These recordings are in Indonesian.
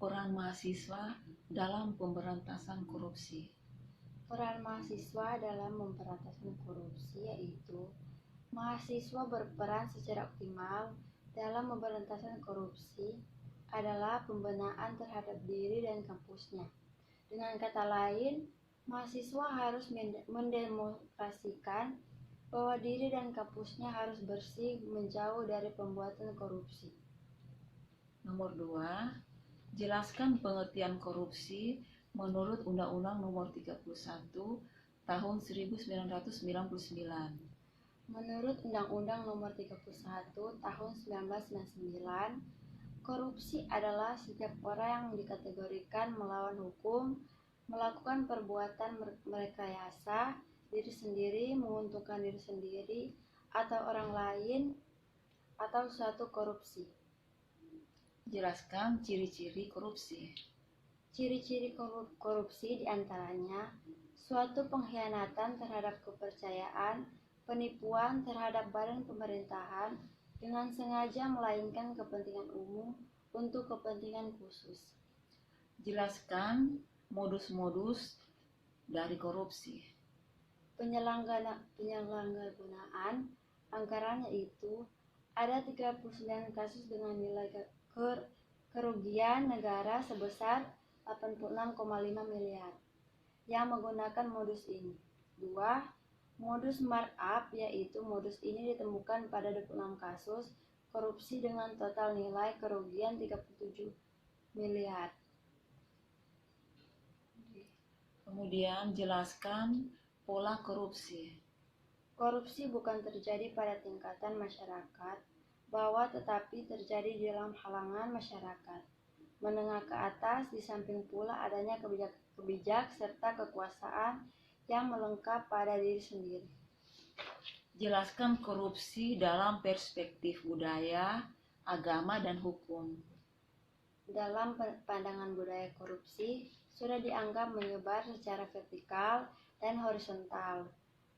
peran mahasiswa dalam pemberantasan korupsi. Peran mahasiswa dalam pemberantasan korupsi yaitu mahasiswa berperan secara optimal dalam pemberantasan korupsi adalah pembinaan terhadap diri dan kampusnya. Dengan kata lain, mahasiswa harus mendemonstrasikan bahwa diri dan kampusnya harus bersih menjauh dari pembuatan korupsi. Nomor 2, jelaskan pengertian korupsi menurut Undang-Undang Nomor 31 Tahun 1999. Menurut Undang-Undang Nomor 31 Tahun 1999, korupsi adalah setiap orang yang dikategorikan melawan hukum, melakukan perbuatan merekayasa diri sendiri, menguntungkan diri sendiri atau orang lain, atau suatu korupsi. Jelaskan ciri-ciri korupsi. Ciri-ciri korupsi diantaranya suatu pengkhianatan terhadap kepercayaan, penipuan terhadap badan pemerintahan dengan sengaja melainkan kepentingan umum untuk kepentingan khusus. Jelaskan modus-modus dari korupsi. Penyalahgunaan anggaran yaitu ada 39 kasus dengan nilai kerugian negara sebesar 86,5 miliar yang menggunakan modus ini. 2. Modus markup, yaitu modus ini ditemukan pada 26 kasus korupsi dengan total nilai kerugian 37 miliar. Kemudian jelaskan pola korupsi. Korupsi bukan terjadi pada tingkatan masyarakat bawah tetapi terjadi di dalam kalangan masyarakat menengah ke atas, di samping pula adanya kebijak serta kekuasaan yang melengkap pada diri sendiri. Jelaskan korupsi dalam perspektif budaya, agama, dan hukum. Dalam pandangan budaya, korupsi sudah dianggap menyebar secara vertikal dan horizontal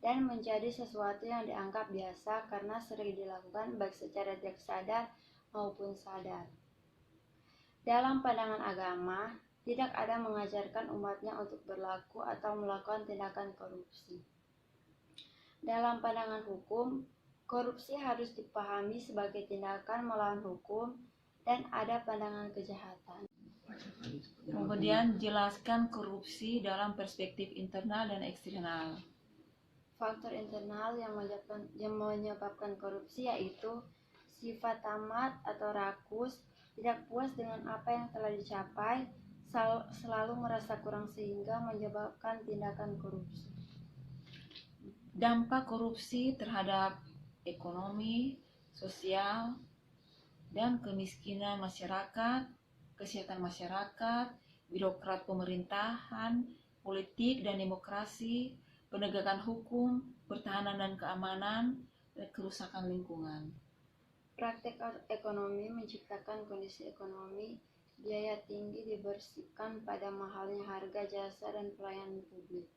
dan menjadi sesuatu yang dianggap biasa karena sering dilakukan baik secara tidak sadar maupun sadar. Dalam pandangan agama, tidak ada mengajarkan umatnya untuk berlaku atau melakukan tindakan korupsi. Dalam pandangan hukum, korupsi harus dipahami sebagai tindakan melawan hukum dan ada pandangan kejahatan. Kemudian jelaskan korupsi dalam perspektif internal dan eksternal. Faktor internal yang menyebabkan korupsi yaitu sifat tamat atau rakus, tidak puas dengan apa yang telah dicapai, selalu merasa kurang sehingga menyebabkan tindakan korupsi. Dampak korupsi terhadap ekonomi, sosial, dan kemiskinan masyarakat, kesehatan masyarakat, birokrat pemerintahan, politik dan demokrasi, penegakan hukum, pertahanan dan keamanan, dan kerusakan lingkungan. Praktek ekonomi menciptakan kondisi ekonomi, biaya tinggi dibersihkan pada mahalnya harga jasa dan pelayanan publik.